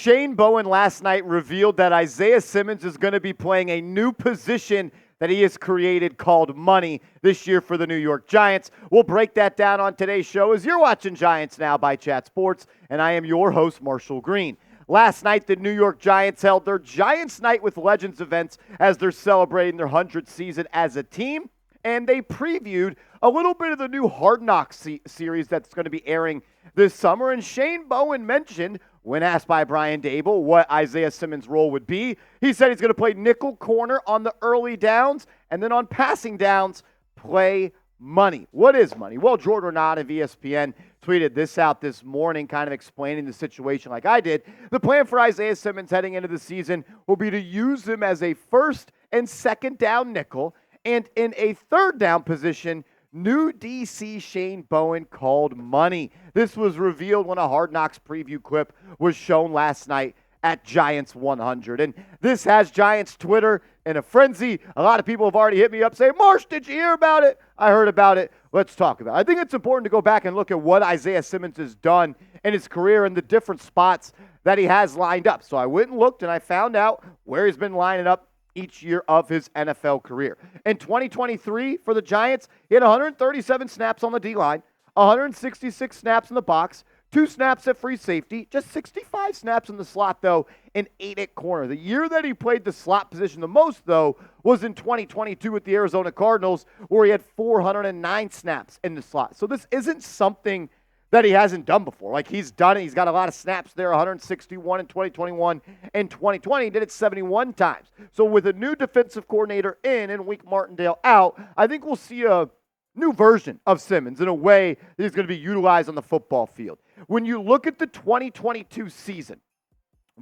Shane Bowen last night revealed that Isaiah Simmons is going to be playing a new position that he has created called money this year for the New York Giants. We'll break that down on today's show as you're watching Giants Now by Chat Sports, and I am your host, Marshall Green. Last night, the New York Giants held their Giants Night with Legends events as they're celebrating their 100th season as a team, and they previewed a little bit of the new Hard Knocks series that's going to be airing this summer, and Shane Bowen mentioned, when asked by Brian Dable what Isaiah Simmons' role would be, he said he's going to play nickel corner on the early downs, and then on passing downs, play money. What is money? Well, Jordan Raadan of ESPN tweeted this out this morning, kind of explaining the situation like I did. The plan for Isaiah Simmons heading into the season will be to use him as a first and second down nickel, and in a third down position, new DC Shane Bowen called money. This was revealed when a Hard Knocks preview clip was shown last night at Giants 100. And this has Giants Twitter in a frenzy. A lot of people have already hit me up saying, Marsh, did you hear about it? I heard about it. Let's talk about it. I think it's important to go back and look at what Isaiah Simmons has done in his career and the different spots that he has lined up. So I went and looked and I found out where he's been lining up each year of his NFL career. In 2023 for the Giants, he had 137 snaps on the D-line, 166 snaps in the box, 2 snaps at free safety, just 65 snaps in the slot, though, and 8 at corner. The year that he played the slot position the most, though, was in 2022 with the Arizona Cardinals, where he had 409 snaps in the slot. So this isn't something that he hasn't done before. Like, he's done it. He's got a lot of snaps there, 161 in 2021 and 2020. He did it 71 times. So with a new defensive coordinator in and Wink Martindale out, I think we'll see a new version of Simmons in a way that he's going to be utilized on the football field. When you look at the 2022 season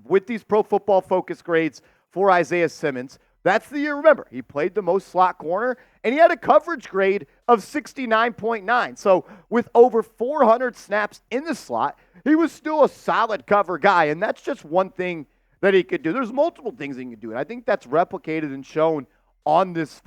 with these Pro Football Focus grades for Isaiah Simmons, that's the year, remember, he played the most slot corner, and he had a coverage grade of 69.9. So with over 400 snaps in the slot, he was still a solid cover guy, and that's just one thing that he could do. There's multiple things he can do, and I think that's replicated and shown on this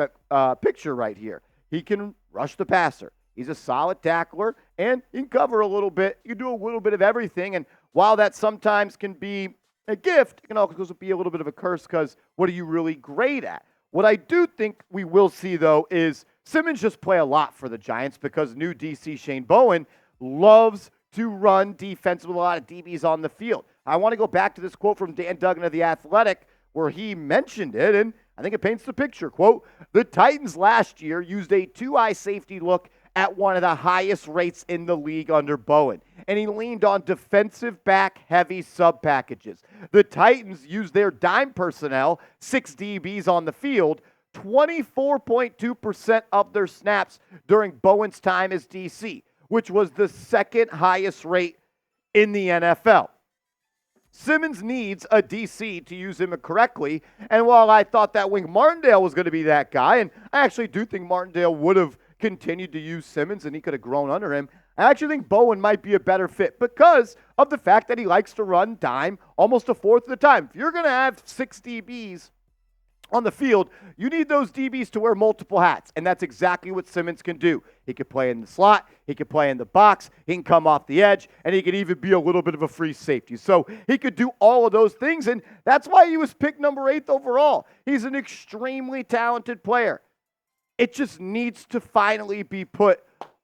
picture right here. He can rush the passer. He's a solid tackler, and he can cover a little bit. You do a little bit of everything, and while that sometimes can be a gift, it can also be a little bit of a curse because what are you really great at? What I do think we will see, though, is Simmons just play a lot for the Giants because new DC Shane Bowen loves to run defense with a lot of DBs on the field. I want to go back to this quote from Dan Duggan of The Athletic where he mentioned it, and I think it paints the picture. Quote, the Titans last year used a 2-eye safety look at one of the highest rates in the league under Bowen, and he leaned on defensive back-heavy sub-packages. The Titans used their dime personnel, 6 DBs on the field, 24.2% of their snaps during Bowen's time as DC, which was the second highest rate in the NFL. Simmons needs a DC to use him correctly, and while I thought that Wink Martindale was going to be that guy, and I actually do think Martindale would have continued to use Simmons and he could have grown under him, I actually think Bowen might be a better fit because of the fact that he likes to run dime almost a fourth of the time. If you're going to have 6 DBs on the field, you need those DBs to wear multiple hats, and that's exactly what Simmons can do. He can play in the slot, he can play in the box, he can come off the edge, and he can even be a little bit of a free safety. So he could do all of those things, and that's why he was picked number 8 overall. He's an extremely talented player. It just needs to finally be put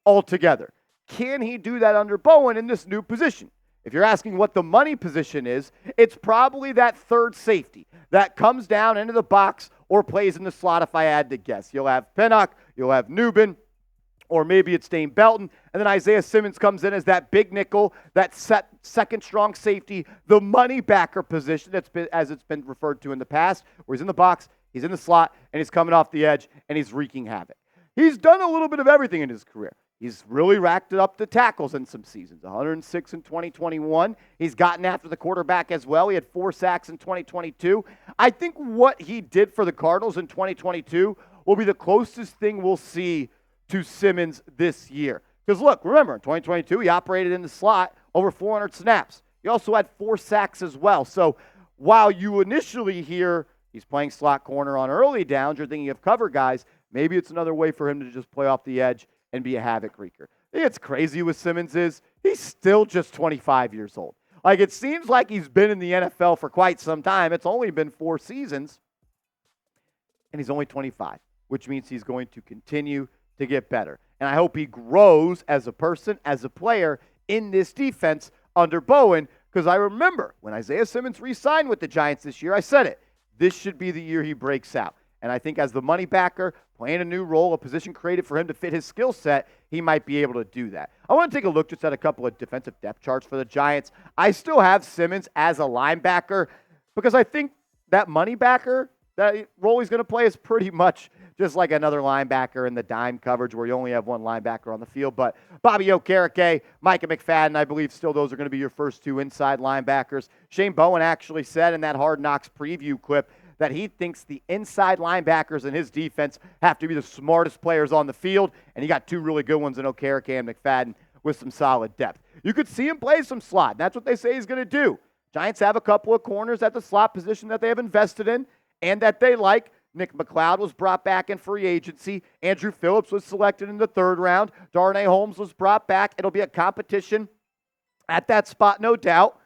all together. Can he do that under Bowen in this new position? If you're asking what the money position is, it's probably that third safety that comes down into the box or plays in the slot if I had to guess. You'll have Pinnock, you'll have Newbin, or maybe it's Dane Belton, and then Isaiah Simmons comes in as that big nickel, that second strong safety, the money backer position that's been, as it's been referred to in the past, where he's in the box, he's in the slot, and he's coming off the edge, and he's wreaking havoc. He's done a little bit of everything in his career. He's really racked up the tackles in some seasons, 106 in 2021. He's gotten after the quarterback as well. He had 4 sacks in 2022. I think what he did for the Cardinals in 2022 will be the closest thing we'll see to Simmons this year. Because look, remember, in 2022, he operated in the slot over 400 snaps. He also had 4 sacks as well. So while you initially hear he's playing slot corner on early downs, you're thinking of cover guys, maybe it's another way for him to just play off the edge and be a havoc wreaker. I think it's crazy with Simmons is he's still just 25 years old. Like, it seems like he's been in the NFL for quite some time. It's only been 4 seasons, and he's only 25, which means he's going to continue to get better. And I hope he grows as a person, as a player in this defense under Bowen, because I remember when Isaiah Simmons re-signed with the Giants this year, I said it. This should be the year he breaks out. And I think as the money backer, playing a new role, a position created for him to fit his skill set, he might be able to do that. I want to take a look just at a couple of defensive depth charts for the Giants. I still have Simmons as a linebacker because I think that money backer, that role he's going to play is pretty much just like another linebacker in the dime coverage where you only have one linebacker on the field. But Bobby Okereke, Micah McFadden, I believe still those are going to be your first 2 inside linebackers. Shane Bowen actually said in that Hard Knocks preview clip that he thinks the inside linebackers in his defense have to be the smartest players on the field, and he got 2 really good ones in Okereke and McFadden with some solid depth. You could see him play some slot. That's what they say he's going to do. Giants have a couple of corners at the slot position that they have invested in and that they like. Nick McLeod was brought back in free agency. Andrew Phillips was selected in the 3rd round. Darnay Holmes was brought back. It'll be a competition at that spot, no doubt.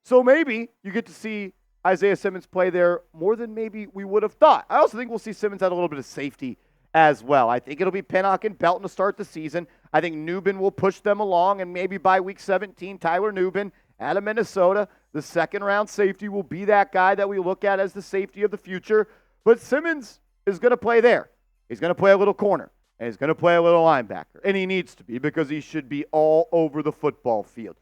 So maybe you get to see Isaiah Simmons play there more than maybe we would have thought. I also think we'll see Simmons at a little bit of safety as well. I think it'll be Pinnock and Belton to start the season. I think Nubin will push them along, and maybe by week 17, Tyler Nubin out of Minnesota, the 2nd-round safety, will be that guy that we look at as the safety of the future. But Simmons is going to play there. He's going to play a little corner, and he's going to play a little linebacker, and he needs to be because he should be all over the football field.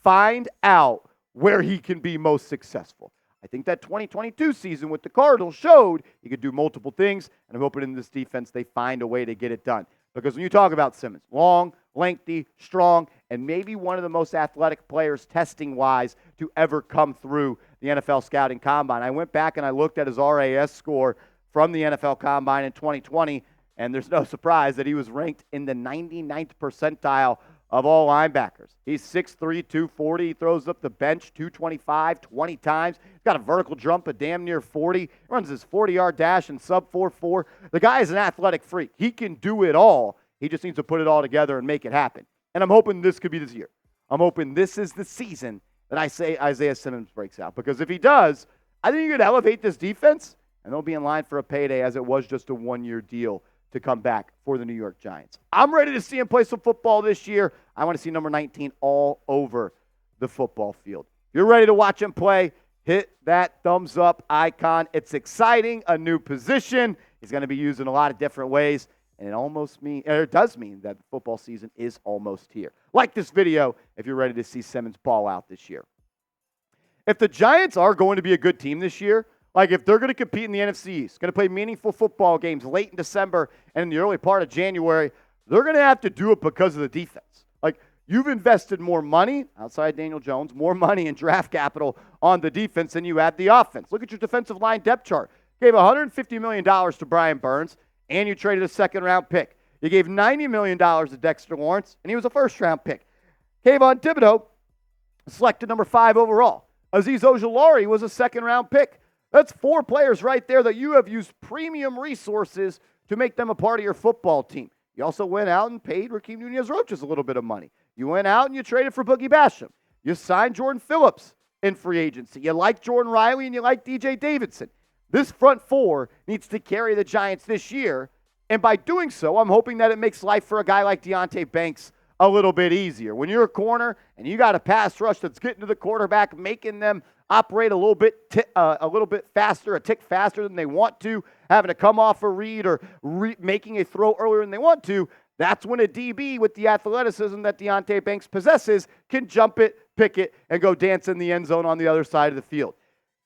Find out where he can be most successful. I think that 2022 season with the Cardinals showed he could do multiple things, and I'm hoping in this defense they find a way to get it done. Because when you talk about Simmons, long, lengthy, strong, and maybe one of the most athletic players testing-wise to ever come through the NFL Scouting Combine. I went back and I looked at his RAS score from the NFL Combine in 2020, and there's no surprise that he was ranked in the 99th percentile of all linebackers. He's 6'3", 240. He throws up the bench 225 20 times. He's got a vertical jump of damn near 40. He runs his 40-yard dash in sub 4.4. The guy is an athletic freak. He can do it all. He just needs to put it all together and make it happen. And I'm hoping this could be this year. I'm hoping this is the season that I say Isaiah Simmons breaks out. Because if he does, I think you could elevate this defense, and they'll be in line for a payday as it was just a 1-year deal to come back for the New York Giants. I'm ready to see him play some football this year. I want to see number 19 all over the football field. If you're ready to watch him play, hit that thumbs up icon. It's exciting, a new position. He's going to be used in a lot of different ways, and it does mean that the football season is almost here. Like this video if you're ready to see Simmons ball out this year. If the Giants are going to be a good team this year, like if they're going to compete in the NFC East, going to play meaningful football games late in December and in the early part of January, they're going to have to do it because of the defense. Like, you've invested more money, outside Daniel Jones, more money in draft capital on the defense than you had the offense. Look at your defensive line depth chart. You gave $150 million to Brian Burns, and you traded a 2nd-round pick. You gave $90 million to Dexter Lawrence, and he was a 1st-round pick. Kayvon Thibodeau, selected number 5 overall. Azeez Ojulari was a 2nd-round pick. That's 4 players right there that you have used premium resources to make them a part of your football team. You also went out and paid Rakeem Nunez-Roches a little bit of money. You went out and you traded for Boogie Basham. You signed Jordan Phillips in free agency. You like Jordan Riley and you like DJ Davidson. This front 4 needs to carry the Giants this year, and by doing so, I'm hoping that it makes life for a guy like Deonte Banks a little bit easier. When you're a corner and you got a pass rush that's getting to the quarterback, making them operate a little bit faster, a tick faster than they want to, having to come off a read or making a throw earlier than they want to, that's when a DB with the athleticism that Deonte Banks possesses can jump it, pick it, and go dance in the end zone on the other side of the field.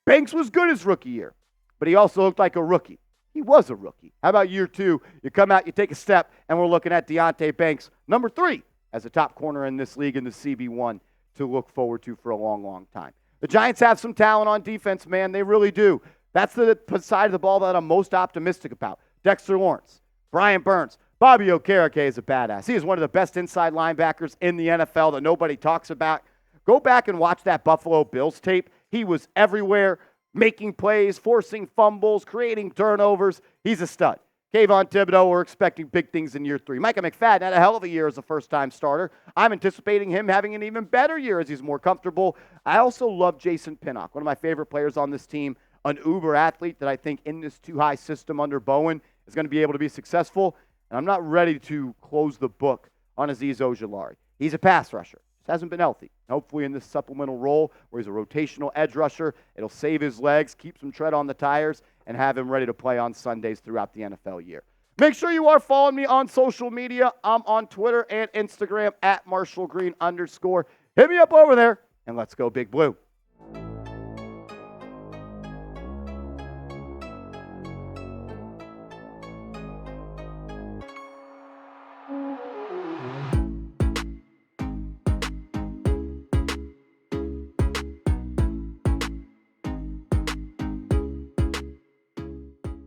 Banks was good his rookie year, but he also looked like a rookie. He was a rookie. How about year 2? You come out, you take a step, and we're looking at Deonte Banks, number 3, as a top corner in this league in the CB1 to look forward to for a long, long time. The Giants have some talent on defense, man. They really do. That's the side of the ball that I'm most optimistic about. Dexter Lawrence, Brian Burns, Bobby Okereke is a badass. He is one of the best inside linebackers in the NFL that nobody talks about. Go back and watch that Buffalo Bills tape. He was everywhere, making plays, forcing fumbles, creating turnovers. He's a stud. Kayvon Thibodeau, we're expecting big things in year 3. Micah McFadden had a hell of a year as a first-time starter. I'm anticipating him having an even better year as he's more comfortable. I also love Jason Pinnock, one of my favorite players on this team, an uber athlete that I think in this too-high system under Bowen is going to be able to be successful. And I'm not ready to close the book on Azeez Ojulari. He's a pass rusher. Just hasn't been healthy. Hopefully in this supplemental role where he's a rotational edge rusher, it'll save his legs, keep some tread on the tires, and have him ready to play on Sundays throughout the NFL year. Make sure you are following me on social media. I'm on Twitter and Instagram at @MarshallGreen_. Hit me up over there, and let's go Big Blue.